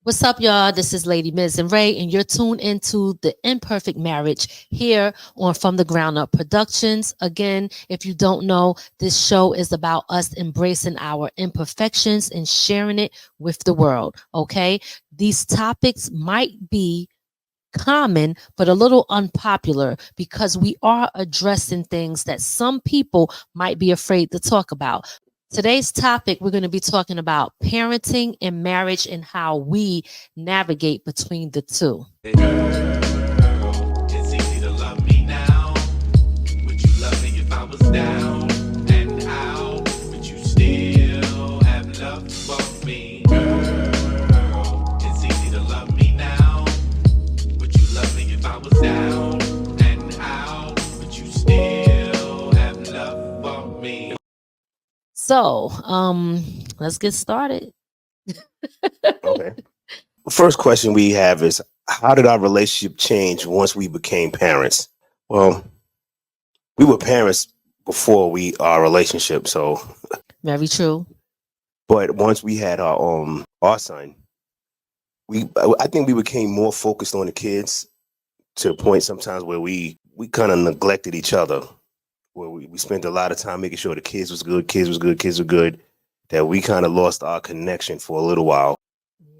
What's up, y'all? This is Lady Miz and Ray, and you're tuned into the Imperfect Marriage here on From the Ground Up Productions. Again, if you don't know, this show is about us embracing our imperfections and sharing it with the world. Okay, these topics might be common but a little unpopular because we are addressing things that some people might be afraid to talk about. Today's topic, we're going to be talking about parenting and marriage and how we navigate between the two. Girl, it's easy to love me now. Would you love me if I was down and out? Would you still have love for me? Girl, it's easy to love me now. Would you love me if I was down and out? Would you still have love for me? So, let's get started. Okay. First question we have is, how did our relationship change once we became parents? Well, we were parents before our relationship, so Very true. but once we had our son, I think we became more focused on the kids to a point sometimes where we kind of neglected each other. Where we spent a lot of time making sure the kids was good, kids were good, that we kind of lost our connection for a little while.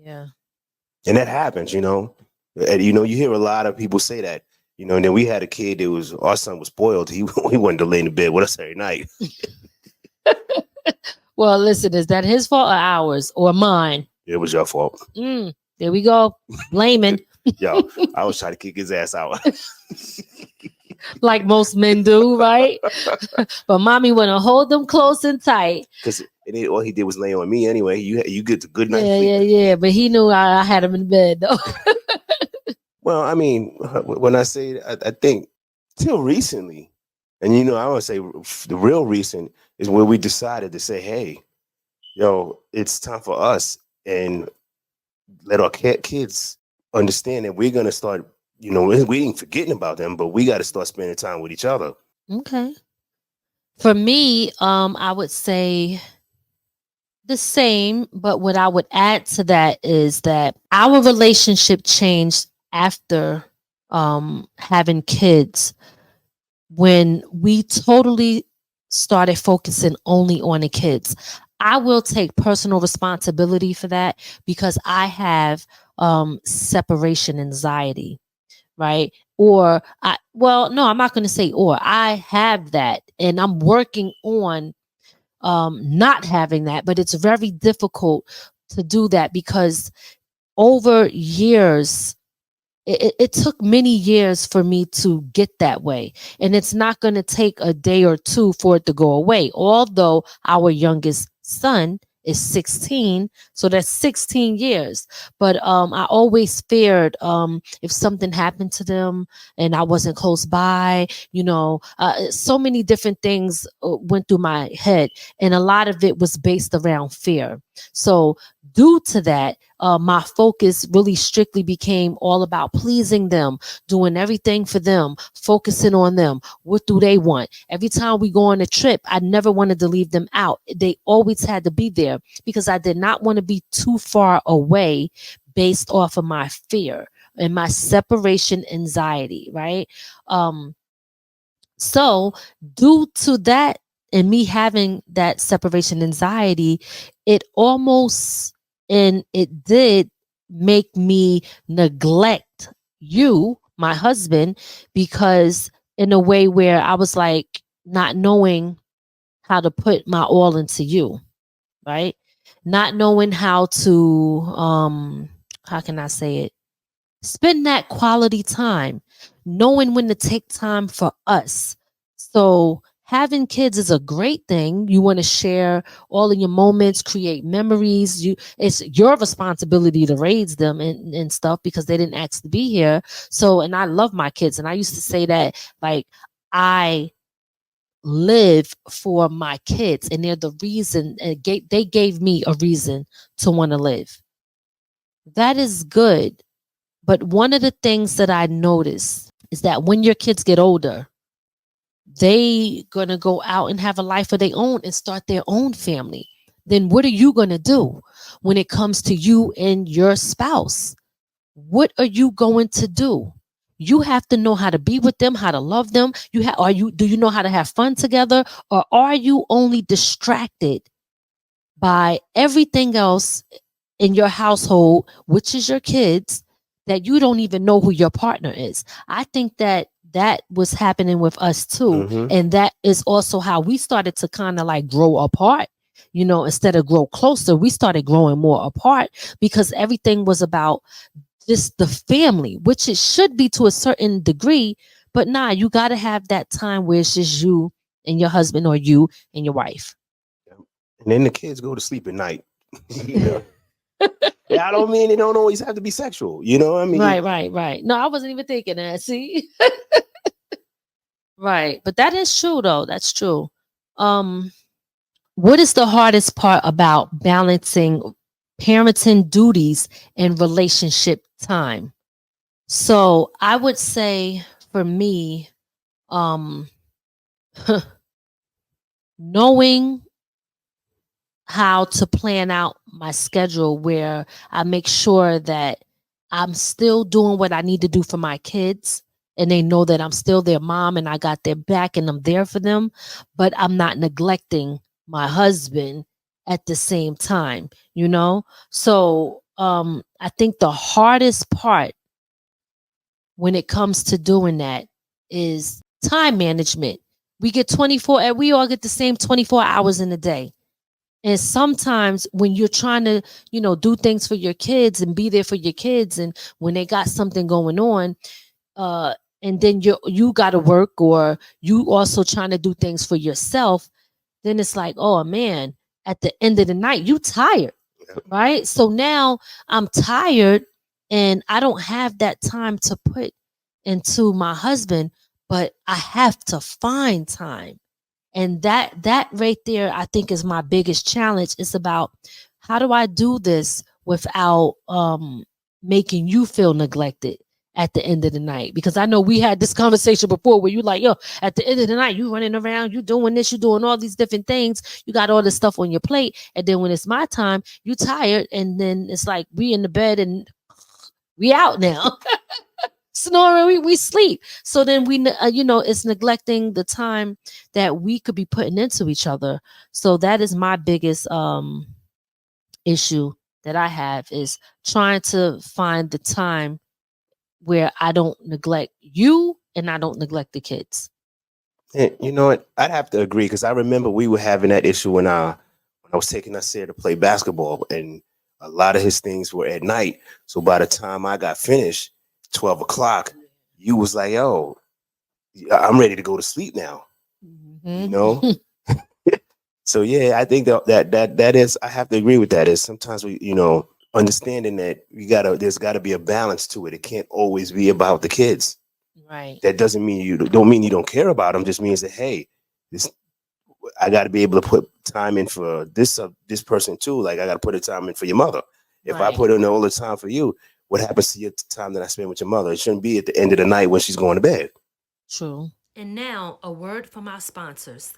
Yeah. And that happens, And, you hear a lot of people say that, and then we had a kid our son was spoiled. He wanted to lay in the bed with us every night. Well, listen, is that his fault or ours or mine? It was your fault. There we go. Blaming. Yo, I was trying to kick his ass out. Like most men do, right? But mommy want to hold them close and tight. Because all he did was lay on me anyway. You get the good night. Yeah. But he knew I had him in bed, though. Well, I mean, when I say I think till recently, and I would say the real recent is when we decided to say, hey, it's time for us, and let our kids understand that we're going to start, we ain't forgetting about them, but we got to start spending time with each other. Okay. For me, I would say the same, but what I would add to that is that our relationship changed after having kids, when we totally started focusing only on the kids. I will take personal responsibility for that because I have separation anxiety, right? No, I'm not going to say or. I have that, and I'm working on not having that, but it's very difficult to do that because over years, it took many years for me to get that way. And it's not going to take a day or two for it to go away. Although our youngest son is 16, so that's 16 years. But I always feared if something happened to them and I wasn't close by, so many different things went through my head. And a lot of it was based around fear. So due to that, my focus really strictly became all about pleasing them, doing everything for them, focusing on them. What do they want? Every time we go on a trip, I never wanted to leave them out. They always had to be there because I did not want to be too far away based off of my fear and my separation anxiety, right? So due to that and me having that separation anxiety, it almost and it did make me neglect you, my husband, because in a way where I was like not knowing how to put my all into you, right? Not knowing how to how can I say it? Spend that quality time, knowing when to take time for us. So having kids is a great thing. You want to share all of your moments, create memories. It's your responsibility to raise them and stuff because they didn't ask to be here. So, and I love my kids. And I used to say that, like, I live for my kids and they're the reason, they gave me a reason to want to live. That is good. But one of the things that I noticed is that when your kids get older, they gonna go out and have a life of their own and start their own family. Then what are you gonna do? when it comes to you and your spouse. What are you going to do? You have to know how to be with them, how to love them. Do you know how to have fun together, or are you only distracted by everything else in your household, which is your kids, that you don't even know who your partner is? I think that was happening with us too. Mm-hmm. And that is also how we started to kind of like grow apart. Instead of grow closer, we started growing more apart because everything was about just the family, which it should be to a certain degree. But nah, you got to have that time where it's just you and your husband, or you and your wife. And then the kids go to sleep at night. you know, yeah, I don't mean it don't always have to be sexual. I mean, Right. No, I wasn't even thinking that. See, right. But that is true, though. That's true. Um, what is the hardest part about balancing parenting duties and relationship time? So I would say for me, um, knowing how to plan out my schedule where I make sure that I'm still doing what I need to do for my kids, and they know that I'm still their mom and I got their back and I'm there for them, but I'm not neglecting my husband at the same time, you know? So I think the hardest part when it comes to doing that is time management. We all get the same 24 hours in a day. And sometimes when you're trying to, do things for your kids and be there for your kids, and when they got something going on, uh, and then you got to work, or you also trying to do things for yourself, then it's like, oh man, at the end of the night, you tired, right? So now I'm tired, and I don't have that time to put into my husband, but I have to find time. And that right there, I think, is my biggest challenge. It's about, how do I do this without making you feel neglected at the end of the night? Because I know we had this conversation before where you like, yo, at the end of the night, you running around, you doing this, you doing all these different things, you got all this stuff on your plate, and then when it's my time, you tired, and then it's like we in the bed and we out now. Snoring, we sleep. So then it's neglecting the time that we could be putting into each other. So that is my biggest issue that I have, is trying to find the time where I don't neglect you and I don't neglect the kids. and you know what? I'd have to agree because I remember we were having that issue when I was taking us there to play basketball, and a lot of his things were at night. So by the time I got finished, 12 o'clock, you was like, "Yo, I'm ready to go to sleep now." You know. So yeah, I think that is. I have to agree with that. Is sometimes we, understanding that there's got to be a balance to it. It can't always be about the kids. Right. That doesn't mean you don't care about them. Just means that, hey, this I got to be able to put time in for this person too. Like I got to put a time in for your mother. If I Right. put in all the time for you, what happens to your time that I spend with your mother? It shouldn't be at the end of the night when she's going to bed. True. And now, a word from our sponsors.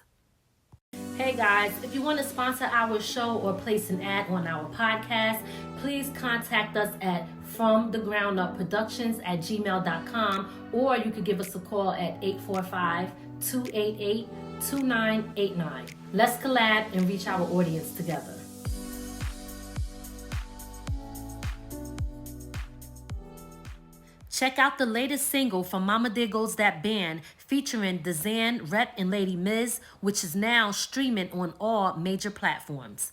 Hey guys, if you want to sponsor our show or place an ad on our podcast, please contact us at fromthegroundupproductions@gmail.com, or you could give us a call at 845-288-2989. Let's collab and reach our audience together. Check out the latest single from Mama There Goes That Band, featuring Dezan, Rep, and Lady Miz, which is now streaming on all major platforms.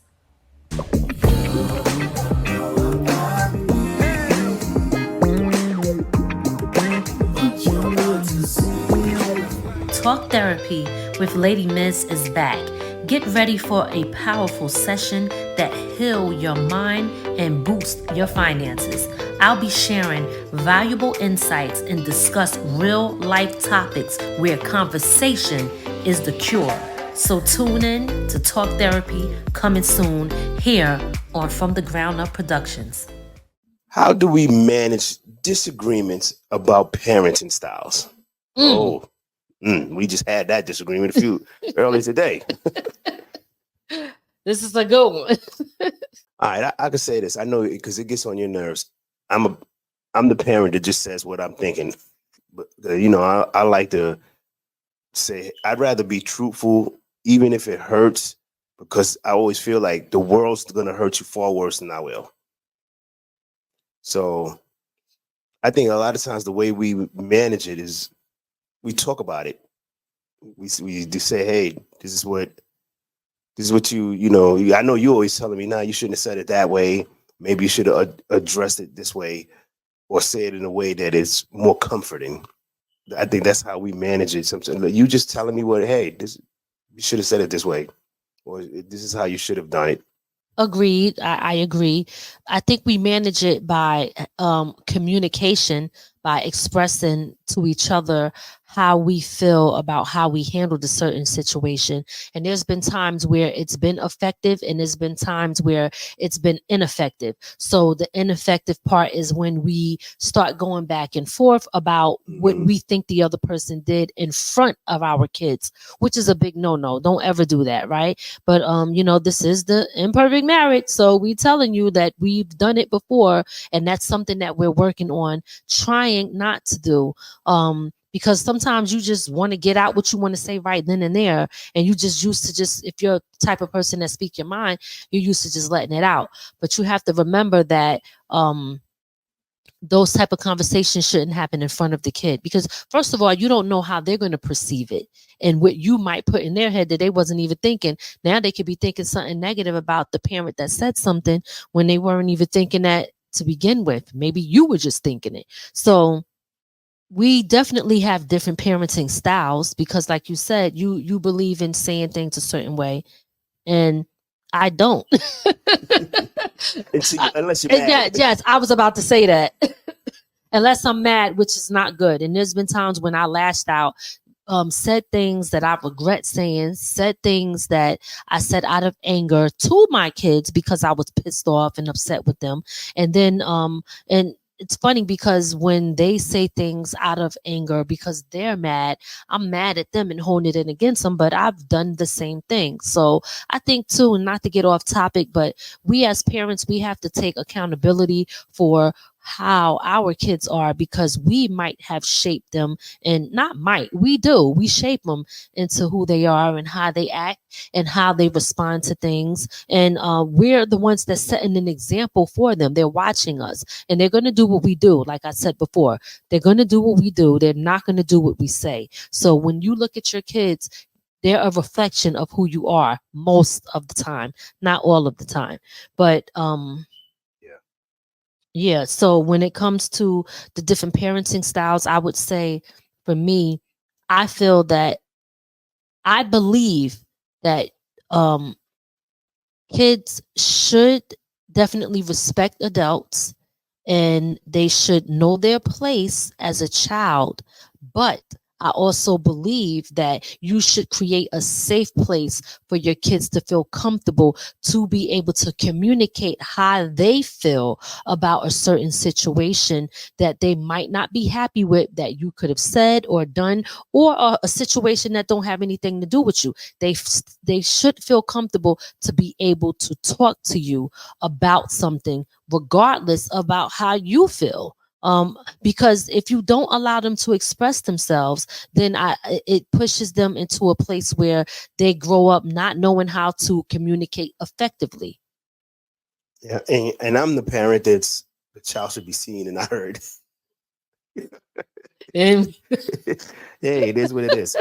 Talk Therapy with Lady Miz is back. Get ready for a powerful session that heal your mind and boost your finances. I'll be sharing valuable insights and discuss real life topics where conversation is the cure. So tune in to Talk Therapy, coming soon here on From the Ground Up Productions. How do we manage disagreements about parenting styles? We just had that disagreement a few earlier today. This is a good one. All right, I can say this. I know because it gets on your nerves. I'm a I'm the parent that just says what I'm thinking. But I like to say I'd rather be truthful, even if it hurts, because I always feel like the world's gonna hurt you far worse than I will. So I think a lot of times the way we manage it is we talk about it. We just say, hey, this is what I know you always telling me, nah, you shouldn't have said it that way. Maybe you should have addressed it this way, or say it in a way that is more comforting. I think that's how we manage it. Sometimes like, you just telling me hey, this you should have said it this way, or this is how you should have done it. Agreed. I agree. I think we manage it by communication, by expressing to each other how we feel about how we handled a certain situation. And there's been times where it's been effective, and there's been times where it's been ineffective. So the ineffective part is when we start going back and forth about what Mhm. we think the other person did in front of our kids, which is a big no-no. Don't ever do that, right? But this is the imperfect marriage, so we telling you that we've done it before, and that's something that we're working on trying not to do. Because sometimes you just want to get out what you want to say right then and there, and you just used to just if you're the type of person that speak your mind, you're used to just letting it out. But you have to remember that those type of conversations shouldn't happen in front of the kid, because first of all, you don't know how they're going to perceive it, and what you might put in their head that they wasn't even thinking. Now they could be thinking something negative about the parent that said something when they weren't even thinking that to begin with. Maybe you were just thinking it. So we definitely have different parenting styles, because like you said, you believe in saying things a certain way, and I don't. Unless you're Yeah, mad. yes, I was about to say that. Unless I'm mad, which is not good. And there's been times when I lashed out, said things that I regret saying, said things that I said out of anger to my kids because I was pissed off and upset with them. And then, and it's funny because when they say things out of anger because they're mad, I'm mad at them and holding it in against them, but I've done the same thing. So I think too, not to get off topic, but we as parents, we have to take accountability for how our kids are, because we might have shaped them, and not might, we do, we shape them into who they are and how they act and how they respond to things. And we're the ones that's setting an example for them. They're watching us, and they're going to do what we do. Like I said before, they're going to do what we do. They're not going to do what we say. So when you look at your kids, they're a reflection of who you are most of the time, not all of the time. But Yeah. yeah, so when it comes to the different parenting styles, I would say for me, I feel that I believe that um kids should definitely respect adults, and they should know their place as a child. But I also believe that you should create a safe place for your kids to feel comfortable, to be able to communicate how they feel about a certain situation that they might not be happy with, that you could have said or done, or a situation that don't have anything to do with you. They should feel comfortable to be able to talk to you about something, regardless about how you feel. Because if you don't allow them to express themselves, then it pushes them into a place where they grow up not knowing how to communicate effectively. Yeah, and I'm the parent that's the child should be seen and not heard. And Hey, it is what it is.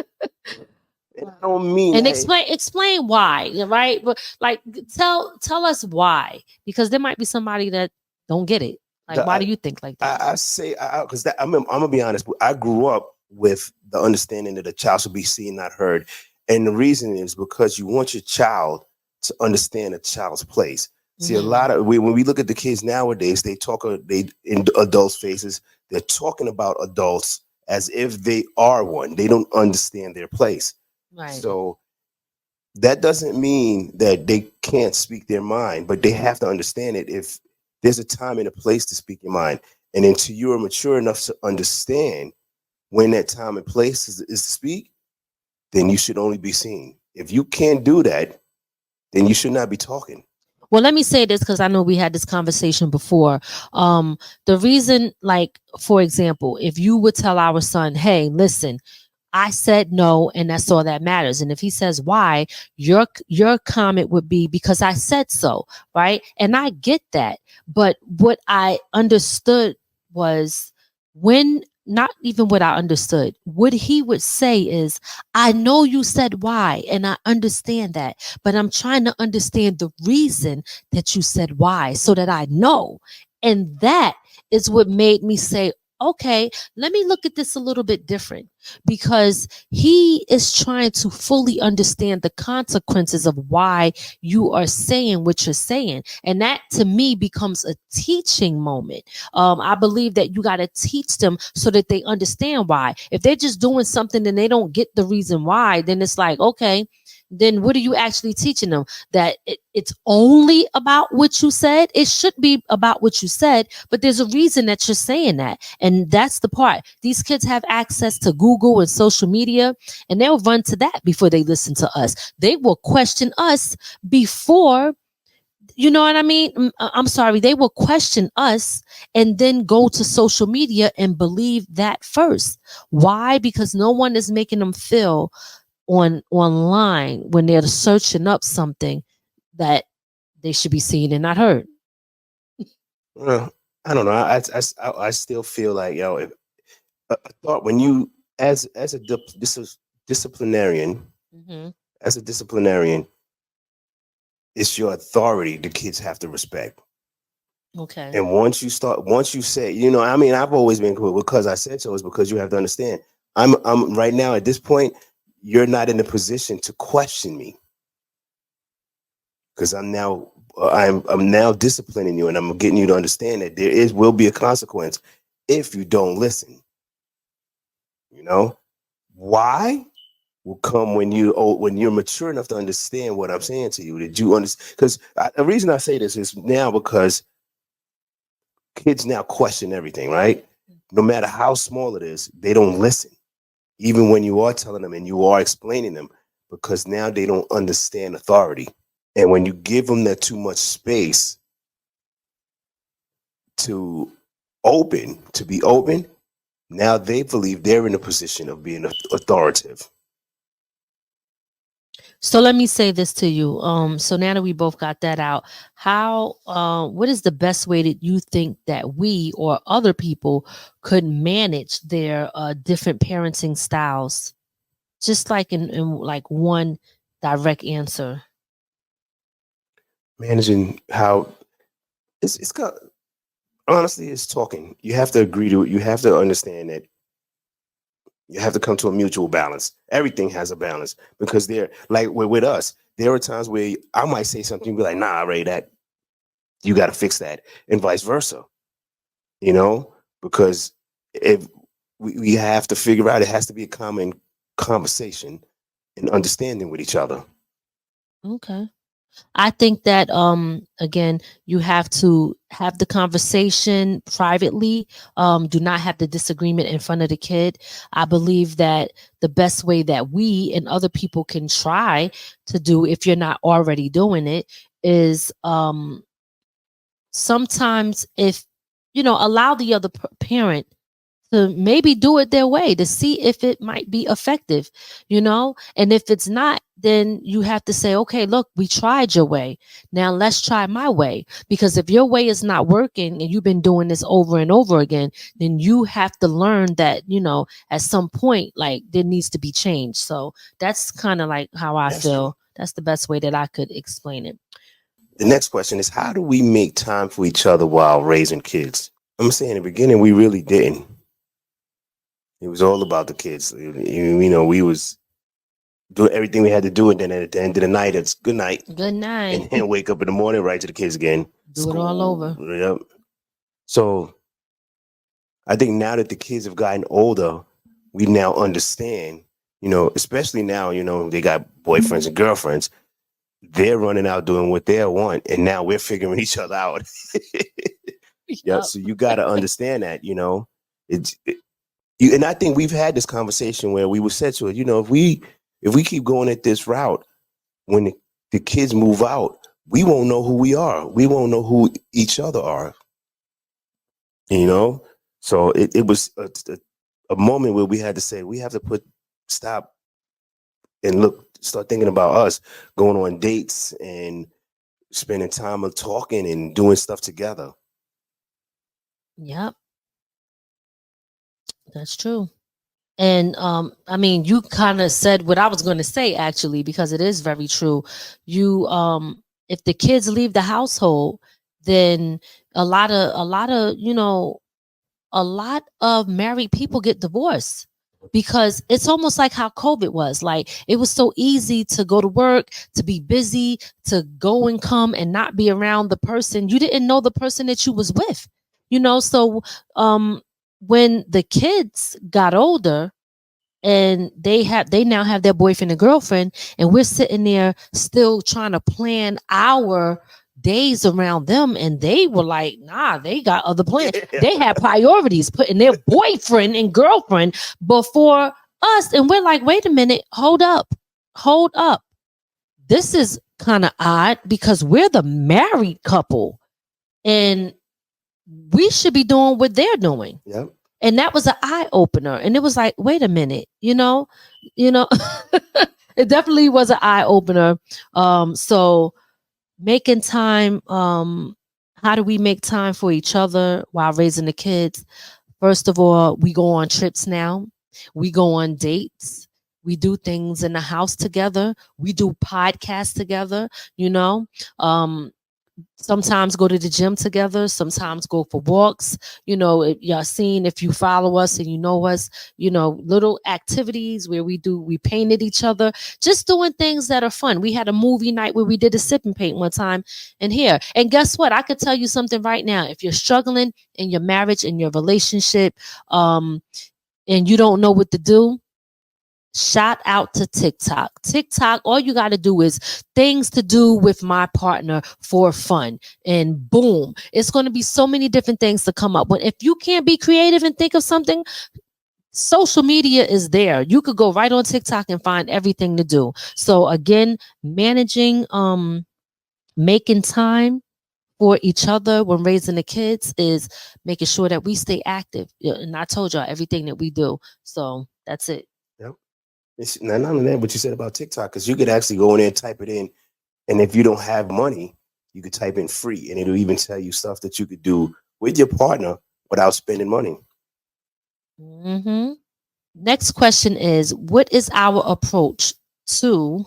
And I don't mean and I, explain why, right? But like, tell us why, because there might be somebody that don't get it. Like, the, why do you think like that? I say because I'm gonna be honest. I grew up with the understanding that a child should be seen, not heard, and the reason is because you want your child to understand a child's place. See, a Hmm. lot of when we look at the kids nowadays, they talk they in adults' faces. They're talking about adults as if they are one. They don't understand their place. Right. So that doesn't mean that they can't speak their mind, but they have to understand it. If there's a time and a place to speak your mind, and until you are mature enough to understand when that time and place is to speak, then you should only be seen. If you can't do that, then you should not be talking. Well, let me say this because I know we had this conversation before. The reason, like, for example, if you would tell our son, hey, listen, I said no, and that's all that matters. And if he says why, your comment would be because I said so, right? And I get that. But what I understood was when not even what I understood, what he would say is, I know you said why, and I understand that, but I'm trying to understand the reason that you said why so that I know. And that is what made me say, okay, let me look at this a little bit different because he is trying to fully understand the consequences of why you are saying what you're saying. And that to me becomes a teaching moment. I believe that you got to teach them so that they understand why. If they're just doing something and they don't get the reason why, then it's like, okay, then what are you actually teaching them? That it's only about what you said? It should be about what you said, but there's a reason that you're saying that. And that's the part. These kids have access to Google and social media, and they'll run to that before they listen to us. They will question us before, you know what I mean? I'm sorry. They will question us and then go to social media and believe that first. Why? Because no one is making them feel online when they're searching up something that they should be seen and not heard. Well, I don't know. I still feel like, if I thought when you as a disciplinarian, Mm-hmm. as a disciplinarian, it's your authority the kids have to respect. Okay. And once you say, I mean, I've always been cool because I said so. Is because you have to understand. I'm right now at this point. You're not in a position to question me because I'm now disciplining you, and I'm getting you to understand that will be a consequence if you don't listen. You know why? Will come when you're mature enough to understand what I'm saying to you. Did you understand? Because the reason I say this is now because kids now question everything, right? No matter how small it is, they don't listen, even when you are telling them and you are explaining them, because now they don't understand authority. And when you give them that too much space to to be open, now they believe they're in a position of being authoritative. So let me say this to you. So now that we both got that out, what is the best way that you think that we or other people could manage their different parenting styles? Just like in like one direct answer. Managing how it's got honestly, it's talking. You have to agree to it. You have to understand that you have to come to a mutual balance. Everything has a balance because with us, there are times where I might say something, be like, "Nah, Ray, that you got to fix that," and vice versa. You know, because if we have to figure out, it has to be a common conversation and understanding with each other. Okay. I think that again, you have to have the conversation privately. Do not have the disagreement in front of the kid. I believe that the best way that we and other people can try to do, if you're not already doing it, is sometimes if allow the other parent to maybe do it their way to see if it might be effective, and if it's not, then you have to say, okay, look, we tried your way, now let's try my way, because if your way is not working and you've been doing this over and over again, then you have to learn that at some point, like, there needs to be change. So that's kind of like how I That's true. feel. That's the best way that I could explain it. The next question is, how do we make time for each other while raising kids? I'm saying in the beginning, we really didn't. It was all about the kids. We was doing everything we had to do, and then at the end of the night, it's good night, Good night. and then wake up in the morning, right to the kids again. Do it all over. Yep. So I think now that the kids have gotten older, we now understand. Especially now, they got boyfriends and girlfriends. They're running out doing what they want, and now we're figuring each other out. Yeah. Yup. So you got to understand that. It's. And I think we've had this conversation where we were said to it, if we keep going at this route, when the kids move out, we won't know who we are. We won't know who each other are. You know, so it was a moment where we had to say we have to stop and start thinking about us going on dates and spending time of talking and doing stuff together. Yep, that's true. And I mean, you kind of said what I was going to say actually, because it is very true. You if the kids leave the household, then a lot of a lot of married people get divorced because it's almost like how COVID was. Like it was so easy to go to work, to be busy, to go and come and not be around the person. You didn't know the person that you was with, so when the kids got older and they now have their boyfriend and girlfriend, and we're sitting there still trying to plan our days around them, and they were like, nah, they got other plans. They had priorities, putting their boyfriend and girlfriend before us, and we're like, wait a minute, hold up, this is kind of odd because we're the married couple and we should be doing what they're doing. Yep. And that was an eye opener. And it was like, wait a minute, it definitely was an eye opener. So making time, how do we make time for each other while raising the kids? First of all, we go on trips now. We go on dates. We do things in the house together. We do podcasts together, sometimes go to the gym together, sometimes go for walks. If you follow us and you know us, little activities where we painted each other, just doing things that are fun. We had a movie night where we did a sip and paint one time in here. And guess what? I could tell you something right now. If you're struggling in your marriage, in your relationship, and you don't know what to do, shout out to TikTok. TikTok, all you got to do is things to do with my partner for fun. And boom, it's going to be so many different things to come up. But if you can't be creative and think of something, social media is there. You could go right on TikTok and find everything to do. So again, managing, making time for each other when raising the kids is making sure that we stay active. And I told y'all everything that we do. So that's it. Yep. It's not only that, what you said about TikTok, because you could actually go in there and type it in, and if you don't have money, you could type in free, and it'll even tell you stuff that you could do with your partner without spending money. Mm-hmm. Next question is, what is our approach to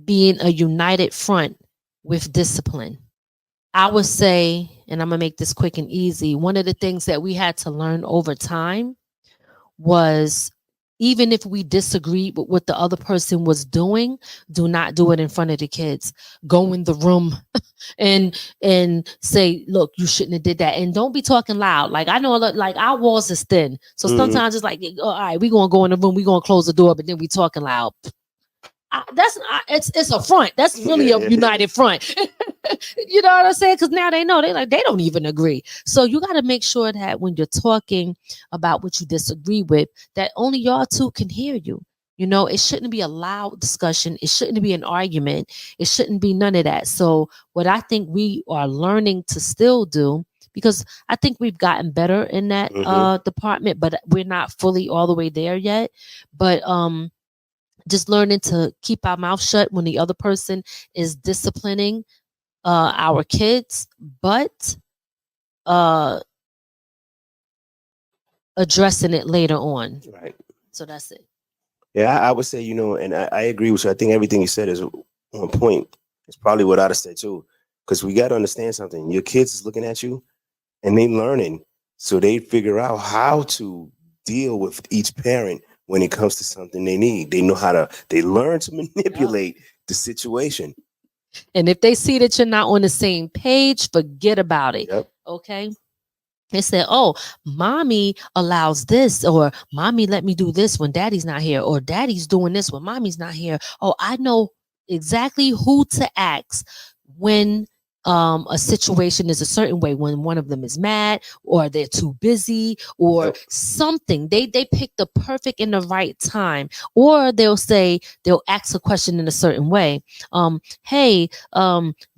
being a united front with discipline? I would say, and I'm going to make this quick and easy, one of the things that we had to learn over time was, even if we disagreed with what the other person was doing, do not do it in front of the kids. Go in the room and say, look, you shouldn't have did that. And don't be talking loud. Like, I know, like, our walls is thin. So sometimes it's like, all right, we're going to go in the room, we're going to close the door, but then we talking loud. It's a front. That's really a united front. You know what I'm saying? Because now they know, they don't even agree. So you got to make sure that when you're talking about what you disagree with, that only y'all two can hear you. It shouldn't be a loud discussion. It shouldn't be an argument. It shouldn't be none of that. So what I think we are learning to still do, because I think we've gotten better in that department, but we're not fully all the way there yet. But just learning to keep our mouth shut when the other person is disciplining our kids, but addressing it later on. Right. So that's it. Yeah, I would say, and I agree with you. I think everything you said is on point. It's probably what I'd have said too. Because we got to understand something. Your kids is looking at you and they learning. So they figure out how to deal with each parent when it comes to something they need. They learn to manipulate the situation. And if they see that you're not on the same page, forget about it. Yep. Okay. They said, oh, mommy allows this, or mommy let me do this when daddy's not here, or daddy's doing this when mommy's not here. Oh, I know exactly who to ask when a situation is a certain way when one of them is mad or they're too busy or Yep. something. They pick the perfect and the right time, or they'll ask a question in a certain way. Hey,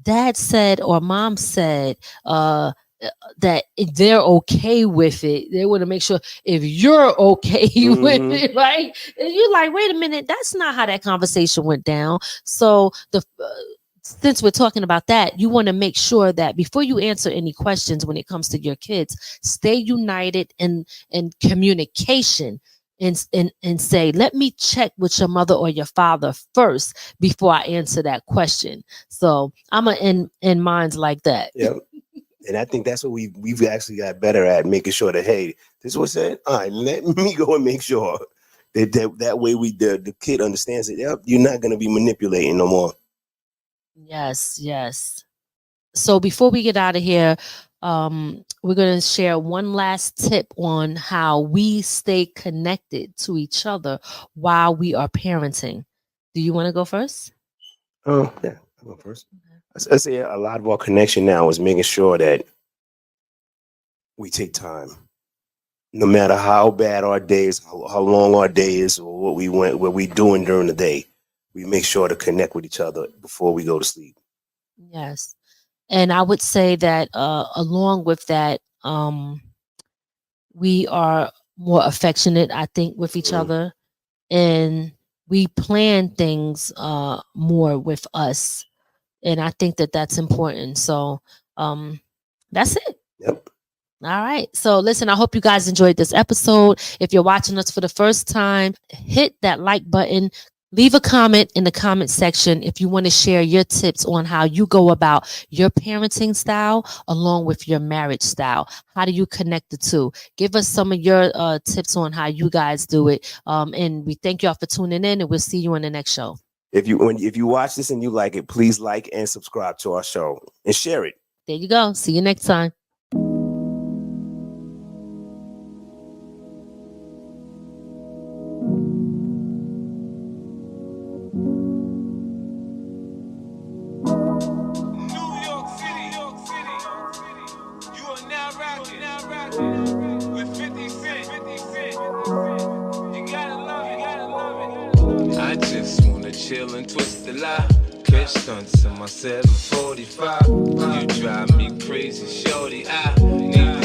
dad said or mom said that they're okay with it. They want to make sure if you're okay with Mhm. it, right? And you're like, wait a minute, that's not how that conversation went down. So the since we're talking about that, you want to make sure that before you answer any questions when it comes to your kids, stay united in communication. And say, let me check with your mother or your father first before I answer that question. So I'm a in minds like that. Yep. And I think that's what we've actually got better at, making sure that, hey, this was said. All right, let me go and make sure that way the kid understands it. Yep, you're not gonna be manipulating no more. Yes, yes. So before we get out of here, we're going to share one last tip on how we stay connected to each other while we are parenting. Do you want to go first? Oh yeah, I'll go first. I say a lot of our connection now is making sure that we take time, no matter how bad our day is, how long our day is, or what we doing during the day. We make sure to connect with each other before we go to sleep. Yes. And I would say that along with that, we are more affectionate, I think, with each Mm. other. And we plan things more with us. And I think that that's important. So that's it. Yep. All right. So listen, I hope you guys enjoyed this episode. If you're watching us for the first time, hit that like button. Leave a comment in the comment section if you want to share your tips on how you go about your parenting style along with your marriage style. How do you connect the two? Give us some of your tips on how you guys do it. And we thank y'all for tuning in, and we'll see you on the next show. If you watch this and you like it, please like and subscribe to our show and share it. There you go. See you next time. New York City, you are now rocking with 50 Cent. You gotta love it. I just wanna chill and twist the lie. Catch stunts in my 745. You drive me crazy, shorty. I need